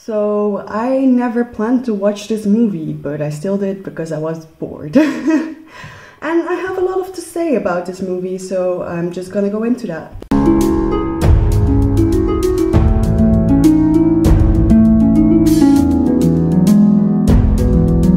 So I never planned to watch this movie, but I still did because I was bored. And I have a lot to say about this movie, so I'm just gonna go into that.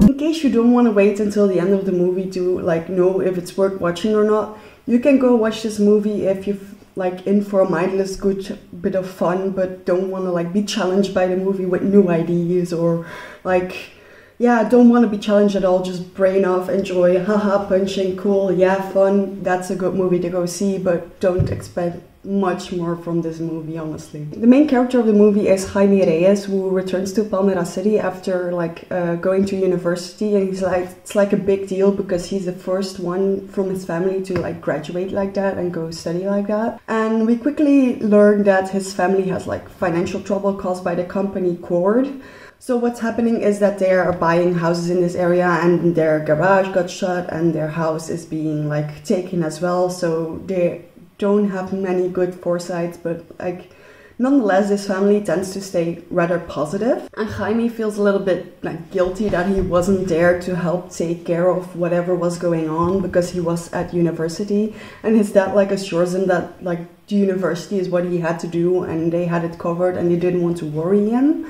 In case you don't want to wait until the end of the movie to like know if it's worth watching or not, you can go watch this movie if you're like in for a mindless good bit of fun, but don't want to like be challenged by the movie with new ideas, or like, yeah, don't want to be challenged at all, just brain off, enjoy, haha, punching, cool, yeah, fun. That's a good movie to go see, but don't expect much more from this movie, honestly. The main character of the movie is Jaime Reyes, who returns to Palmyra City after like going to university, and he's like, it's like a big deal because he's the first one from his family to like graduate like that and go study like that. And we quickly learn that his family has like financial trouble caused by the company Cord. So what's happening is that they are buying houses in this area, and their garage got shut and their house is being like taken as well. So they don't have many good foresights, but like nonetheless this family tends to stay rather positive. And Jaime feels a little bit like guilty that he wasn't there to help take care of whatever was going on because he was at university, and his dad like assures him that like the university is what he had to do and they had it covered and they didn't want to worry him.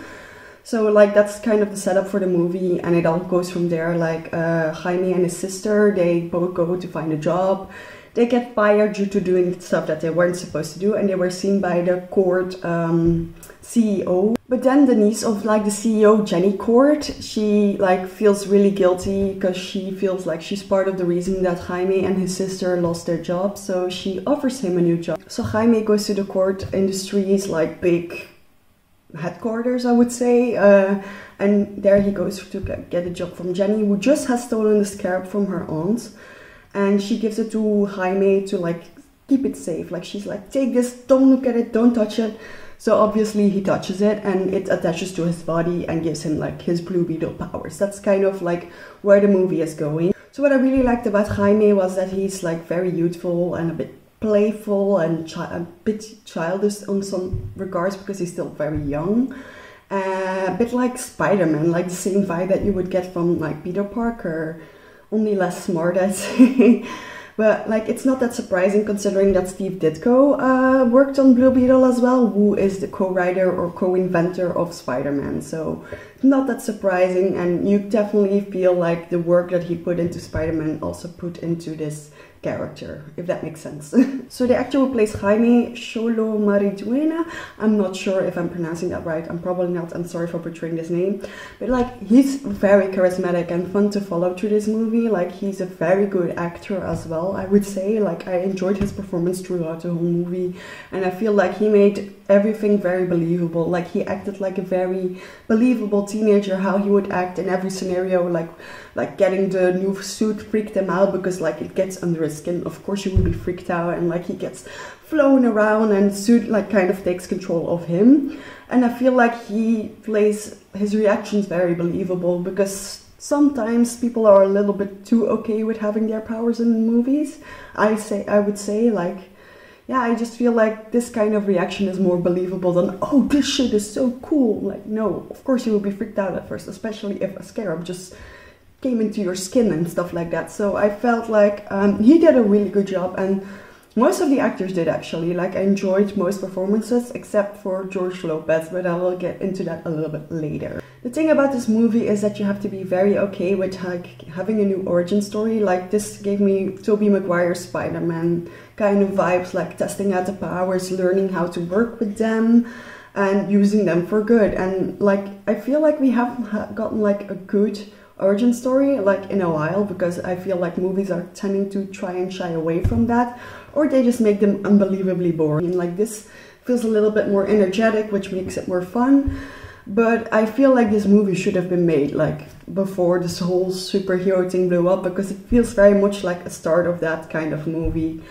So like that's kind of the setup for the movie, and it all goes from there. Like Jaime and his sister, they both go to find a job. They get fired due to doing stuff that they weren't supposed to do, and they were seen by the Cord CEO. But then the niece of like the CEO, Jenny Cord, she like feels really guilty because she feels like she's part of the reason that Jaime and his sister lost their job. So she offers him a new job. So Jaime goes to the Cord Industries, like big headquarters, I would say, and there he goes to get a job from Jenny, who just has stolen the scarab from her aunt, and she gives it to Jaime to like keep it safe. Like she's like, take this, don't look at it, don't touch it. So obviously he touches it and it attaches to his body and gives him like his Blue Beetle powers. That's kind of like where the movie is going. So what I really liked about Jaime was that he's like very youthful and a bit playful and a bit childish on some regards because he's still very young. A bit like Spider-Man, like the same vibe that you would get from like Peter Parker, only less smart, I'd say. But like it's not that surprising considering that Steve Ditko worked on Blue Beetle as well, who is the co-writer or co-inventor of Spider-Man. So not that surprising, and you definitely feel like the work that he put into Spider-Man also put into this character, if that makes sense. So the actor who plays Jaime, Xolo Mariduena, I'm not sure if I'm pronouncing that right, I'm probably not, I'm sorry for butchering this name, but like he's very charismatic and fun to follow through this movie. Like he's a very good actor as well, I would say. Like I enjoyed his performance throughout the whole movie, and I feel like he made everything very believable. Like he acted like a very believable teenager, how he would act in every scenario. Like getting the new suit freaked him out because like it gets under his skin. Of course you would be freaked out, and like he gets flown around and the suit like kind of takes control of him. And I feel like he plays his reactions very believable because sometimes people are a little bit too okay with having their powers in movies. I would say like, yeah, I just feel like this kind of reaction is more believable than, oh, this shit is so cool. Like, no, of course you will be freaked out at first, especially if a scarab just came into your skin and stuff like that. So I felt like he did a really good job, and most of the actors did actually. Like I enjoyed most performances except for George Lopez, but I will get into that a little bit later. The thing about this movie is that you have to be very okay with like having a new origin story. Like this gave me Tobey Maguire's Spider-Man kind of vibes, like testing out the powers, learning how to work with them and using them for good. And like I feel like we haven't gotten like a good origin story like in a while, because I feel like movies are tending to try and shy away from that, or they just make them unbelievably boring. And like this feels a little bit more energetic, which makes it more fun. But I feel like this movie should have been made like before this whole superhero thing blew up, because it feels very much like a start of that kind of movie.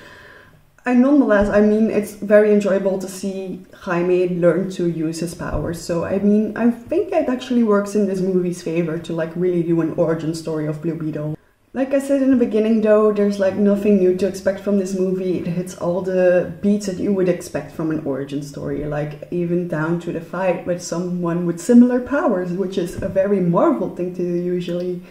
And nonetheless, I mean, it's very enjoyable to see Jaime learn to use his powers. So, I mean, I think it actually works in this movie's favor to like really do an origin story of Blue Beetle. Like I said in the beginning though, there's like nothing new to expect from this movie. It hits all the beats that you would expect from an origin story, like even down to the fight with someone with similar powers, which is a very Marvel thing to do usually.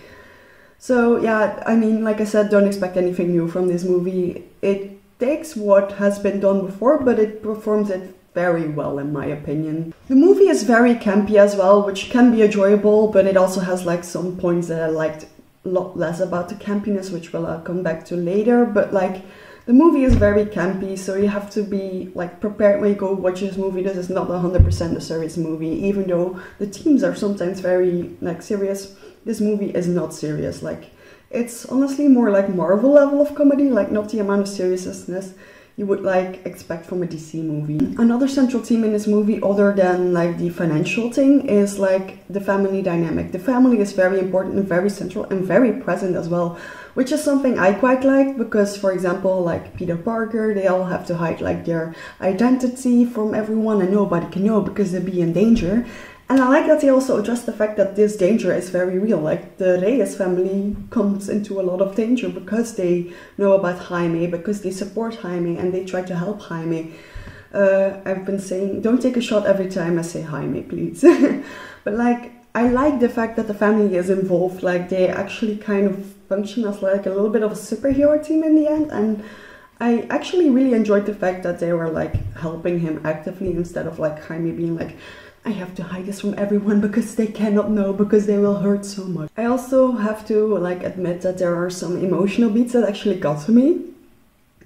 So yeah, I mean, like I said, don't expect anything new from this movie. It takes what has been done before, but it performs it very well in my opinion. The movie is very campy as well, which can be enjoyable, but it also has like some points that I liked a lot less about the campiness, which I'll come back to later. But like, the movie is very campy, so you have to be like prepared when you go watch this movie. This is not 100% a serious movie, even though the themes are sometimes very like serious. This movie is not serious. Like, it's honestly more like Marvel level of comedy, like not the amount of seriousness you would like expect from a DC movie. Another central theme in this movie, other than like the financial thing, is like the family dynamic. The family is very important and very central and very present as well, which is something I quite like because, for example, like Peter Parker, they all have to hide like their identity from everyone and nobody can know because they'll be in danger. And I like that they also address the fact that this danger is very real. Like, the Reyes family comes into a lot of danger because they know about Jaime, because they support Jaime and they try to help Jaime. I've been saying, don't take a shot every time I say Jaime, please. But like, I like the fact that the family is involved. Like, they actually kind of function as like a little bit of a superhero team in the end. And I actually really enjoyed the fact that they were like helping him actively instead of like Jaime being like, I have to hide this from everyone because they cannot know, because they will hurt so much. I also have to like admit that there are some emotional beats that actually got to me.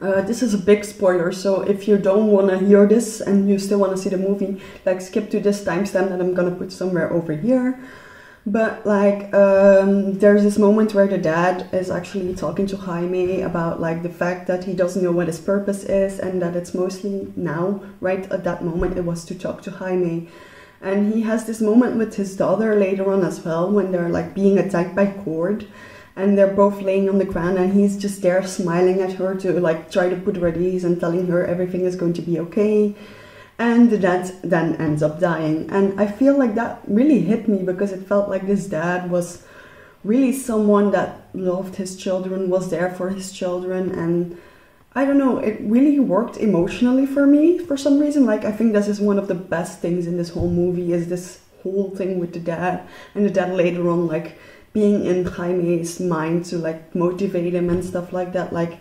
This is a big spoiler, so if you don't want to hear this and you still want to see the movie, like skip to this timestamp that I'm gonna put somewhere over here. But like, there's this moment where the dad is actually talking to Jaime about like the fact that he doesn't know what his purpose is and that it's mostly now, right at that moment, it was to talk to Jaime. And he has this moment with his daughter later on as well, when they're like being attacked by Cord, and they're both laying on the ground and he's just there smiling at her to like try to put her at ease and telling her everything is going to be okay. And the dad then ends up dying. And I feel like that really hit me because it felt like this dad was really someone that loved his children, was there for his children, and I don't know, it really worked emotionally for me for some reason. Like, I think this is one of the best things in this whole movie, is this whole thing with the dad, and the dad later on like being in Jaime's mind to like motivate him and stuff like that. Like,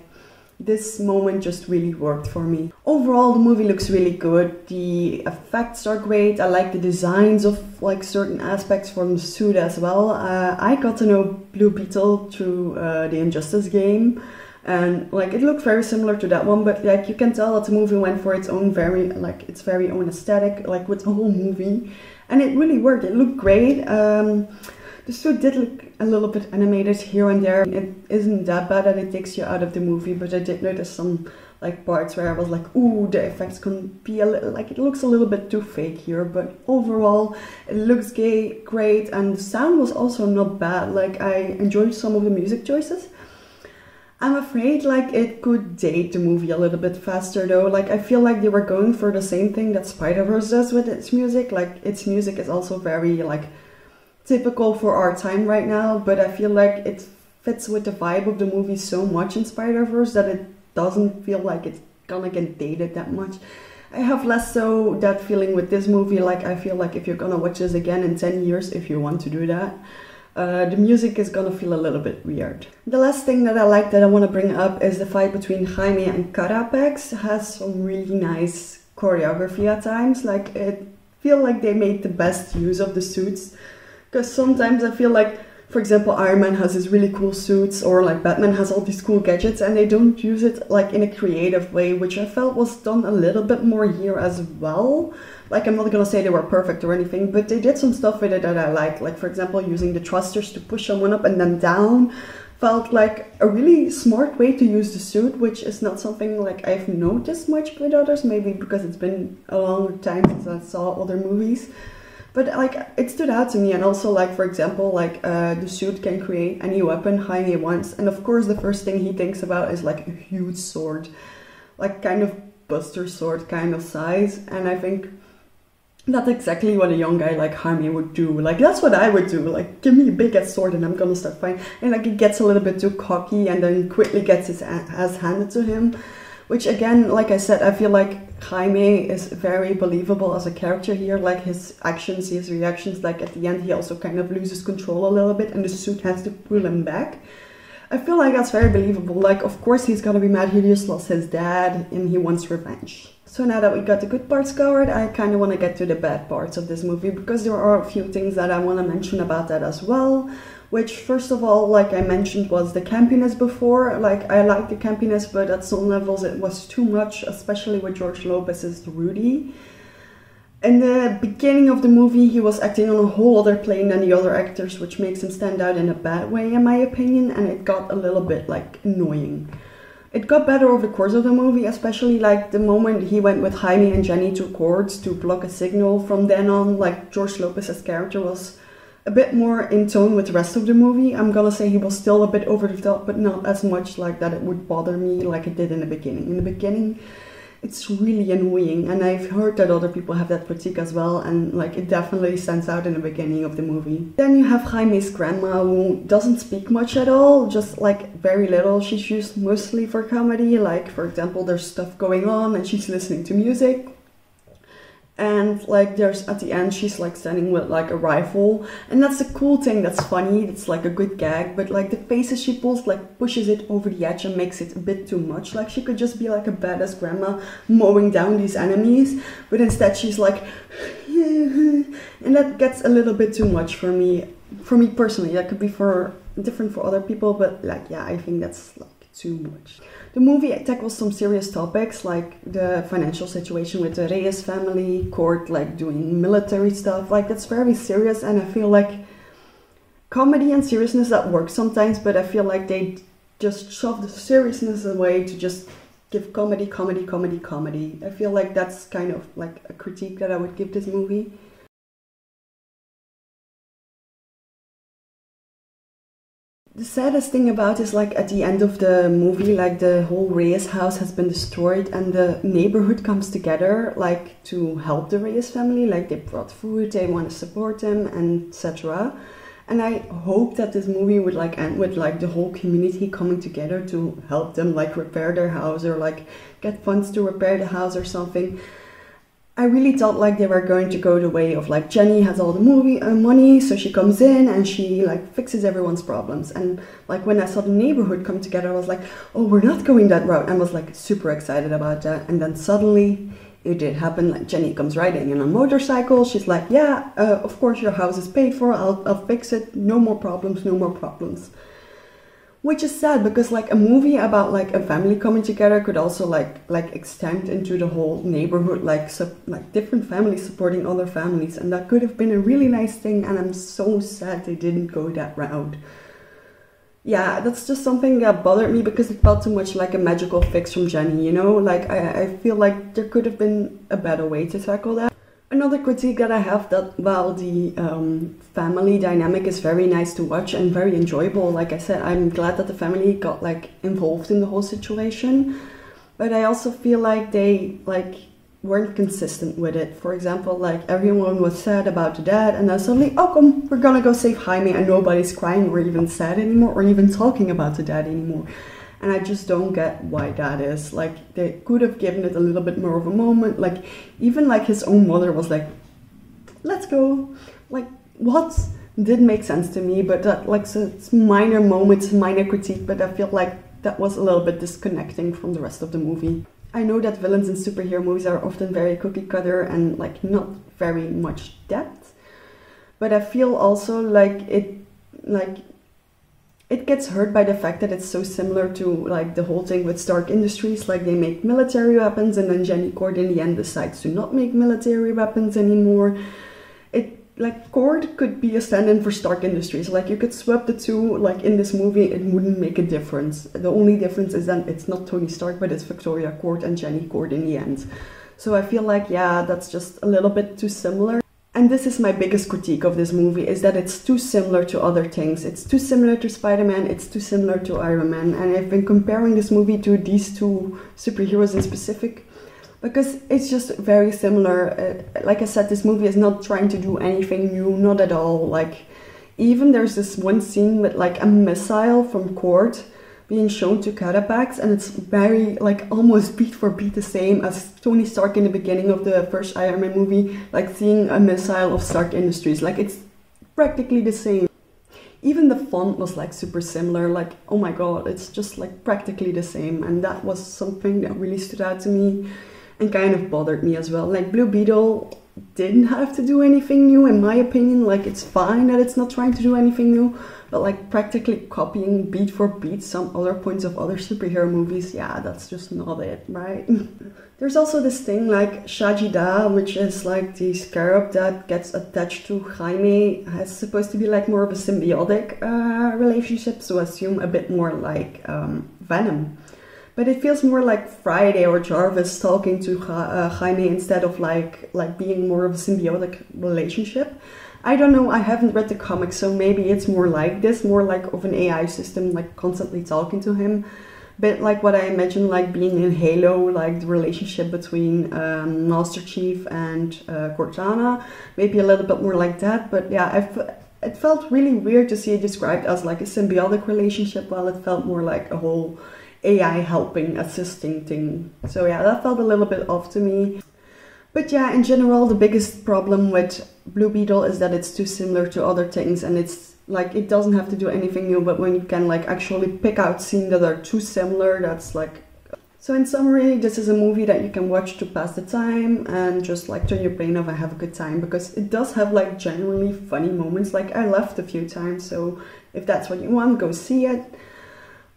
this moment just really worked for me. Overall, the movie looks really good. The effects are great. I like the designs of like certain aspects from the suit as well. I got to know Blue Beetle through the Injustice game. And like, it looked very similar to that one, but like you can tell that the movie went for its own its very own aesthetic, like with the whole movie, and it really worked. It looked great. The suit did look a little bit animated here and there. It isn't that bad that it takes you out of the movie, but I did notice some like parts where I was like, ooh, the effects can be a little, like, it looks a little bit too fake here. But overall, it looks great, and the sound was also not bad. Like, I enjoyed some of the music choices. I'm afraid like it could date the movie a little bit faster though. Like, I feel like they were going for the same thing that Spider-Verse does with its music. Like, its music is also very like typical for our time right now, but I feel like it fits with the vibe of the movie so much in Spider-Verse that it doesn't feel like it's gonna get dated that much. I have less so that feeling with this movie. Like, I feel like if you're gonna watch this again in 10 years, if you want to do that, the music is gonna feel a little bit weird. The last thing that I like that I want to bring up is the fight between Jaime and Carapax. It has some really nice choreography at times. Like, I feel like they made the best use of the suits, because sometimes I feel like, for example, Iron Man has his really cool suits, or like Batman has all these cool gadgets, and they don't use it like in a creative way, which I felt was done a little bit more here as well. Like, I'm not gonna say they were perfect or anything, but they did some stuff with it that I liked. Like, for example, using the thrusters to push someone up and then down felt like a really smart way to use the suit, which is not something like I've noticed much with others, maybe because it's been a long time since I saw other movies. But like, it stood out to me. And also, like, for example, like the suit can create any weapon Jaime wants, and of course the first thing he thinks about is like a huge sword, like kind of Buster sword kind of size. And I think That's exactly what a young guy like Jaime would do. Like, that's what I would do. Like, give me a big ass sword and I'm gonna start fighting. And like, he gets a little bit too cocky and then quickly gets his ass handed to him. Which again, like I said, I feel like Jaime is very believable as a character here. Like, his actions, his reactions, like at the end he also kind of loses control a little bit and the suit has to pull him back. I feel like that's very believable. Like, of course he's gonna be mad, he just lost his dad and he wants revenge. So now that we got the good parts covered, I kind of want to get to the bad parts of this movie, because there are a few things that I want to mention about that as well. Which, first of all, like I mentioned, was the campiness before. Like, I like the campiness, but at some levels it was too much, especially with George Lopez's Rudy. In the beginning of the movie, he was acting on a whole other plane than the other actors, which makes him stand out in a bad way, in my opinion, and it got a little bit, like, annoying. It got better over the course of the movie, especially like the moment he went with Jaime and Jenny to courts to block a signal. From then on, like, George Lopez's character was a bit more in tone with the rest of the movie. I'm gonna say he was still a bit over the top, but not as much like that it would bother me like it did in the beginning. In the beginning, it's really annoying, and I've heard that other people have that critique as well, and like it definitely stands out in the beginning of the movie. Then you have Jaime's grandma, who doesn't speak much at all, just like very little. She's used mostly for comedy, like for example there's stuff going on and she's listening to music. And like there's at the end she's like standing with like a rifle, and that's a cool thing, that's funny, it's like a good gag, but like the faces she pulls like pushes it over the edge and makes it a bit too much. Like she could just be like a badass grandma mowing down these enemies, but instead she's like and that gets a little bit too much for me personally. That could be different for other people, but like yeah, I think that's like too much. The movie tackles some serious topics like the financial situation with the Reyes family, court, like doing military stuff. Like that's very serious, and I feel like comedy and seriousness that works sometimes, but I feel like they just shove the seriousness away to just give comedy. I feel like that's kind of like a critique that I would give this movie. The saddest thing about is like at the end of the movie, like the whole Reyes house has been destroyed and the neighborhood comes together like to help the Reyes family. Like they brought food, they want to support them, and etc. And I hope that this movie would like end with like the whole community coming together to help them like repair their house or like get funds to repair the house or something. I really thought like they were going to go the way of like Jenny has all the money, so she comes in and she like fixes everyone's problems. And like when I saw the neighborhood come together, I was like, oh, we're not going that route. I was like super excited about that. And then suddenly it did happen. Like Jenny comes riding in a motorcycle. She's like, yeah, of course your house is paid for. I'll fix it. No more problems. No more problems. Which is sad, because like a movie about like a family coming together could also like extend into the whole neighborhood, like different families supporting other families, and that could have been a really nice thing, and I'm so sad they didn't go that route. Yeah, that's just something that bothered me because it felt too much like a magical fix from Jenny, you know? Like I feel like there could have been a better way to tackle that. Another critique that I have, that while the family dynamic is very nice to watch and very enjoyable, like I said, I'm glad that the family got like involved in the whole situation, but I also feel like they like weren't consistent with it. For example, like everyone was sad about the dad, and then suddenly, oh come, we're gonna go save Jaime, and nobody's crying or even sad anymore or even talking about the dad anymore. And I just don't get why that is. Like, they could have given it a little bit more of a moment. Like, even like his own mother was like, let's go. Like, what? Didn't make sense to me, but that, like, so it's minor moments, minor critique, but I feel like that was a little bit disconnecting from the rest of the movie. I know that villains in superhero movies are often very cookie cutter and like not very much depth, but I feel also like it gets hurt by the fact that it's so similar to like the whole thing with Stark Industries. Like they make military weapons and then Jenny Cord in the end decides to not make military weapons anymore. Like Cord could be a stand-in for Stark Industries. Like you could swap the two, like in this movie it wouldn't make a difference. The only difference is that it's not Tony Stark but it's Victoria Cord and Jenny Cord in the end. So I feel like yeah, that's just a little bit too similar. And this is my biggest critique of this movie, is that it's too similar to other things. It's too similar to Spider-Man, it's too similar to Iron Man. And I've been comparing this movie to these two superheroes in specific because it's just very similar. Like I said, this movie is not trying to do anything new, not at all. Like, even there's this one scene with like a missile from Court being shown to Cadapax, and it's very like almost beat for beat the same as Tony Stark in the beginning of the first Iron Man movie, like seeing a missile of Stark Industries. Like, it's practically the same. Even the font was like super similar, like, oh my god, it's just like practically the same. And that was something that really stood out to me and kind of bothered me as well. Like, Blue Beetle didn't have to do anything new, in my opinion. Like, it's fine that it's not trying to do anything new, but like practically copying beat for beat some other points of other superhero movies, yeah, that's just not it, right? There's also this thing like Shajida, which is like the scarab that gets attached to Jaime. It's supposed to be like more of a symbiotic relationship, so assume a bit more like Venom. But it feels more like Friday or Jarvis talking to Jaime instead of like being more of a symbiotic relationship. I don't know, I haven't read the comics, so maybe it's more like this, more like of an AI system, like constantly talking to him. But like what I imagine like being in Halo, like the relationship between Master Chief and Cortana, maybe a little bit more like that. But yeah, it felt really weird to see it described as like a symbiotic relationship, while it felt more like a whole AI helping, assisting thing. So yeah, that felt a little bit off to me. But yeah, in general, the biggest problem with Blue Beetle is that it's too similar to other things, and it's like it doesn't have to do anything new, but when you can like actually pick out scenes that are too similar, that's like... So in summary, this is a movie that you can watch to pass the time and just like turn your brain off and have a good time, because it does have like genuinely funny moments. Like, I laughed a few times, so if that's what you want, go see it.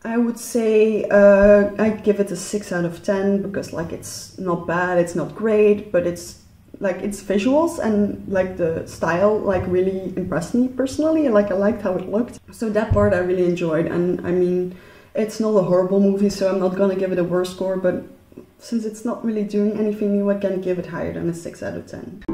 I would say I'd give it a 6 out of 10, because like it's not bad, it's not great, but it's like its visuals and like the style like really impressed me personally. Like, I liked how it looked, so that part I really enjoyed. And I mean, it's not a horrible movie, so I'm not gonna give it a worse score, but since it's not really doing anything new, I can give it higher than a 6 out of 10.